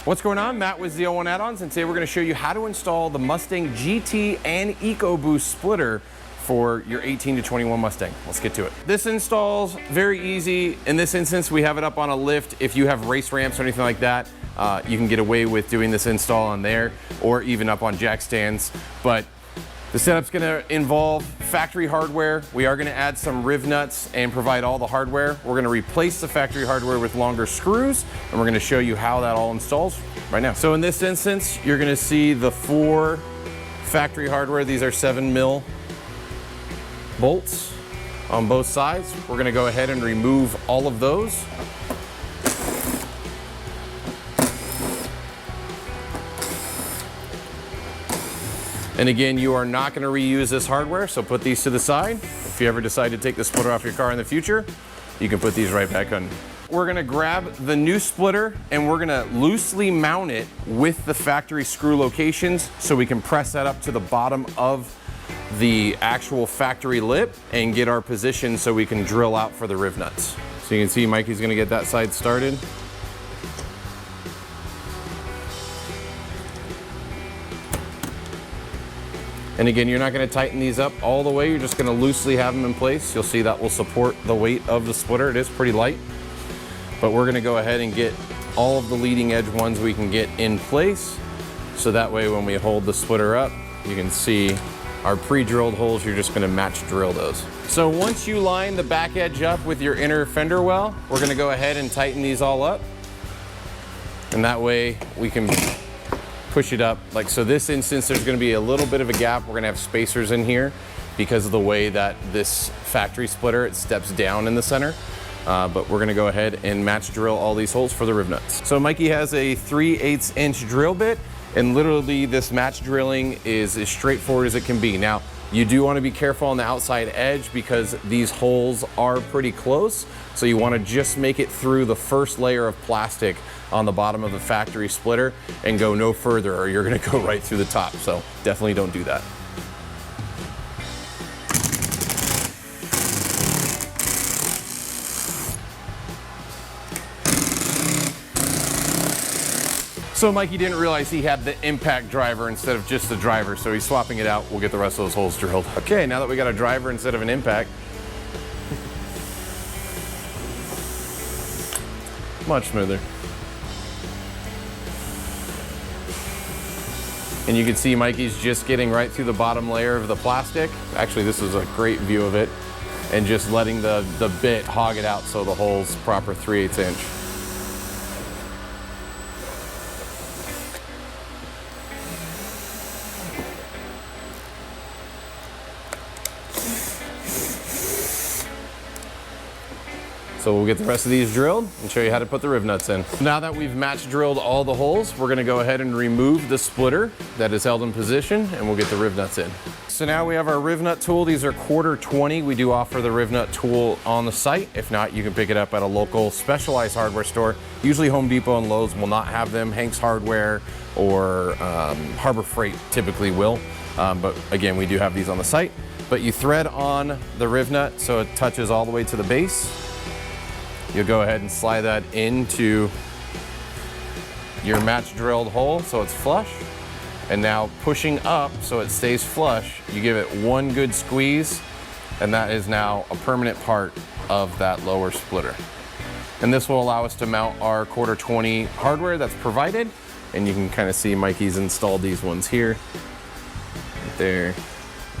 What's going on? Matt with Z01 Add-ons, and today we're going to show you how to install the Mustang GT and Ecoboost splitter for your 18 to 21 Mustang. Let's get to it. This installs very easy. In this instance, we have it up on a lift. If you have race ramps or anything like that, you can get away with doing this install on there or even up on jack stands. But the setup's gonna involve factory hardware. We are gonna add some rivnuts and provide all the hardware. We're gonna replace the factory hardware with longer screws, and we're gonna show you how that all installs right now. So in this instance, you're gonna see the 4 factory hardware. These are 7mm bolts on both sides. We're gonna go ahead and remove all of those. And again, you are not going to reuse this hardware, so put these to the side. If you ever decide to take the splitter off your car in the future, you can put these right back on. We're going to grab the new splitter and we're going to loosely mount it with the factory screw locations so we can press that up to the bottom of the actual factory lip and get our position so we can drill out for the rivnuts. So you can see Mikey's going to get that side started. And again, you're not going to tighten these up all the way. You're just going to loosely have them in place. You'll see that will support the weight of the splitter. It is pretty light, but we're going to go ahead and get all of the leading edge ones we can get in place. So that way, when we hold the splitter up, you can see our pre-drilled holes. You're just going to match drill those. So once you line the back edge up with your inner fender well, we're going to go ahead and tighten these all up. And that way we can push it up. Like so, this instance, there's going to be a little bit of a gap. We're going to have spacers in here because of the way that this factory splitter, it steps down in the center. But we're going to go ahead and match drill all these holes for the rivnuts. So Mikey has a 3/8 inch drill bit, and literally this match drilling is as straightforward as it can be. Now, you do want to be careful on the outside edge because these holes are pretty close. So you want to just make it through the first layer of plastic on the bottom of the factory splitter and go no further, or you're going to go right through the top. So definitely don't do that. So Mikey didn't realize he had the impact driver instead of just the driver, so he's swapping it out. We'll get the rest of those holes drilled. Okay, now that we got a driver instead of an impact, much smoother. And you can see Mikey's just getting right through the bottom layer of the plastic. Actually, this is a great view of it. And just letting the bit hog it out so the hole's proper 3/8 inch. So we'll get the rest of these drilled and show you how to put the rivnuts in. Now that we've match drilled all the holes, we're gonna go ahead and remove the splitter that is held in position, and we'll get the rivnuts in. So now we have our rivnut tool. These are 1/4 We do offer the rivnut tool on the site. If not, you can pick it up at a local specialized hardware store. Usually Home Depot and Lowe's will not have them. Hank's Hardware or Harbor Freight typically will. But again, we do have these on the site. But you thread on the rivnut so it touches all the way to the base. You'll go ahead and slide that into your match drilled hole so it's flush. And now pushing up so it stays flush, you give it one good squeeze, and that is now a permanent part of that lower splitter. And this will allow us to mount our 1/4 hardware that's provided. And you can kind of see Mikey's installed these ones here, right there,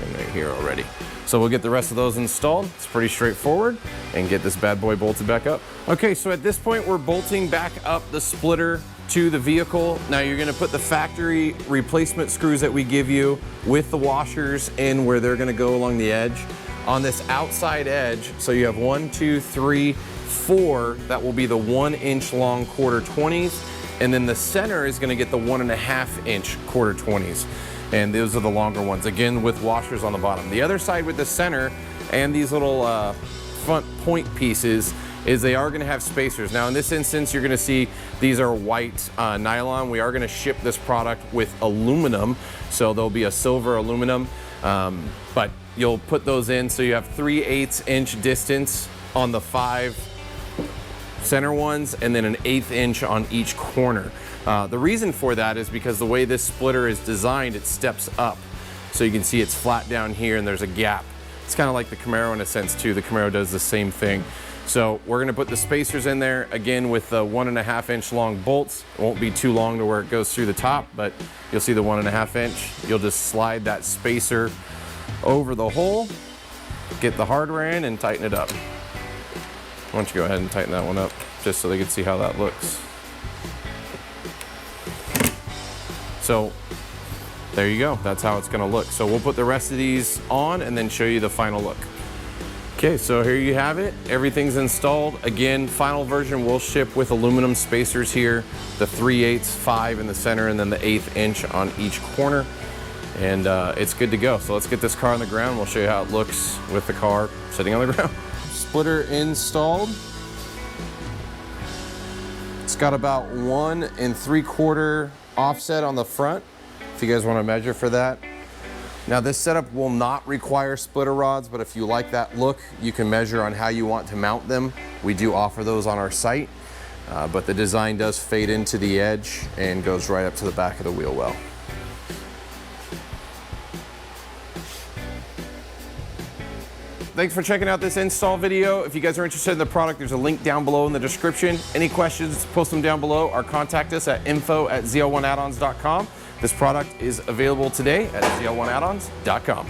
and right here already. So we'll get the rest of those installed. It's pretty straightforward, and get this bad boy bolted back up. Okay, so at this point, we're bolting back up the splitter to the vehicle. Now you're gonna put the factory replacement screws that we give you with the washers in where they're gonna go along the edge on this outside edge. So you have 1, 2, 3, 4, that will be the 1 inch long 1/4. And then the center is gonna get the 1.5 inch 1/4. And those are the longer ones, again with washers on the bottom. The other side with the center and these little front point pieces is they are going to have spacers. Now in this instance, you're going to see these are white nylon. We are going to ship this product with aluminum, so there'll be a silver aluminum, but you'll put those in so you have 3/8 inch distance on the 5 center ones, and then an 1/8 inch on each corner. The reason for that is because the way this splitter is designed, it steps up. So you can see it's flat down here and there's a gap. It's kind of like the Camaro in a sense too. The Camaro does the same thing. So we're gonna put the spacers in there, again with the 1.5 inch long bolts. It won't be too long to where it goes through the top, but you'll see the 1.5 inch. You'll just slide that spacer over the hole, get the hardware in and tighten it up. Why don't you go ahead and tighten that one up just so they can see how that looks. So there you go, that's how it's gonna look. So we'll put the rest of these on and then show you the final look. Okay, so here you have it. Everything's installed. Again, final version will ship with aluminum spacers here, the 3/8, 5 in the center, and then the 1/8 inch on each corner. And it's good to go. So let's get this car on the ground. We'll show you how it looks with the car sitting on the ground. Splitter installed. It's got about 1 3/4 offset on the front, if you guys want to measure for that. Now this setup will not require splitter rods, but if you like that look, you can measure on how you want to mount them. We do offer those on our site, but the design does fade into the edge and goes right up to the back of the wheel well. Thanks for checking out this install video. If you guys are interested in the product, there's a link down below in the description. Any questions, post them down below or contact us at info@zl1addons.com. This product is available today at zl1addons.com.